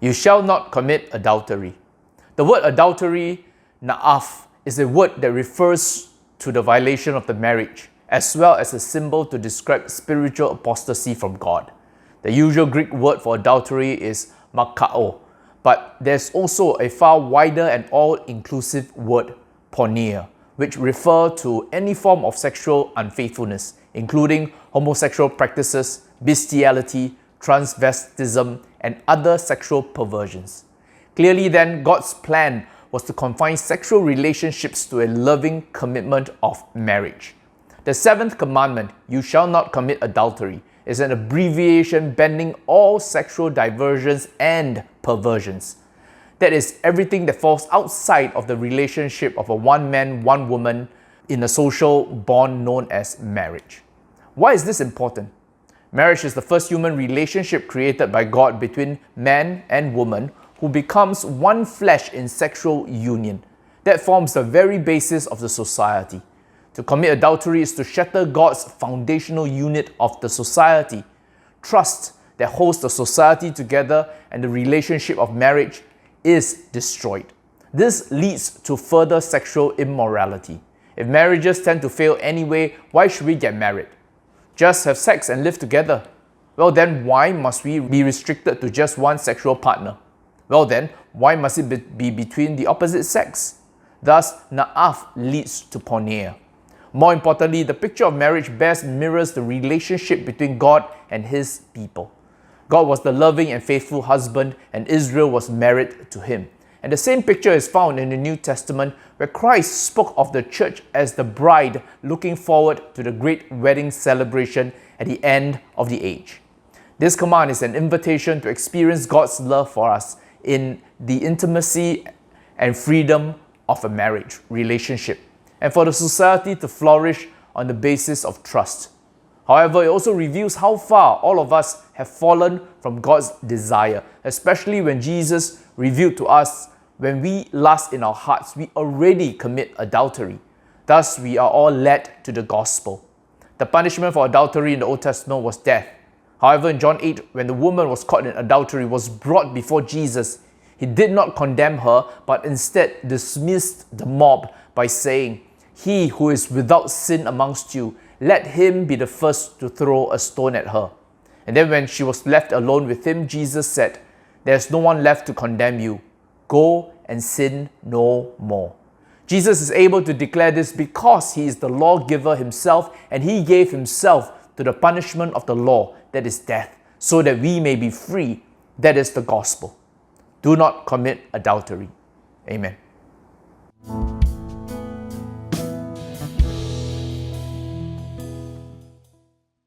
You shall not commit adultery. The word adultery, na'af, is a word that refers to the violation of the marriage, as well as a symbol to describe spiritual apostasy from God. The usual Greek word for adultery is makao, but there's also a far wider and all-inclusive word, porneia, which refer to any form of sexual unfaithfulness, including homosexual practices, bestiality, transvestism, and other sexual perversions. Clearly then, God's plan was to confine sexual relationships to a loving commitment of marriage. The seventh commandment, you shall not commit adultery, is an abbreviation banning all sexual diversions and perversions. That is, everything that falls outside of the relationship of a one man, one woman in a social bond known as marriage. Why is this important? Marriage is the first human relationship created by God between man and woman who becomes one flesh in sexual union. That forms the very basis of the society. To commit adultery is to shatter God's foundational unit of the society. Trust that holds the society together and the relationship of marriage is destroyed. This leads to further sexual immorality. If marriages tend to fail anyway, why should we get married? Just have sex and live together. Well then, why must we be restricted to just one sexual partner? Well then, why must it be between the opposite sex? Thus, na'af leads to porneia. More importantly, the picture of marriage best mirrors the relationship between God and His people. God was the loving and faithful husband, and Israel was married to Him. And the same picture is found in the New Testament, where Christ spoke of the church as the bride looking forward to the great wedding celebration at the end of the age. This command is an invitation to experience God's love for us in the intimacy and freedom of a marriage relationship, and for the society to flourish on the basis of trust. However, it also reveals how far all of us have fallen from God's desire, especially when Jesus revealed to us when we lust in our hearts, we already commit adultery. Thus, we are all led to the gospel. The punishment for adultery in the Old Testament was death. However, in John 8, when the woman was caught in adultery, was brought before Jesus, He did not condemn her, but instead dismissed the mob by saying, "He who is without sin amongst you, let him be the first to throw a stone at her." And then when she was left alone with him, Jesus said, "There is no one left to condemn you. Go and sin no more." Jesus is able to declare this because He is the lawgiver Himself, and He gave Himself to the punishment of the law, that is death, so that we may be free. That is the gospel. Do not commit adultery. Amen.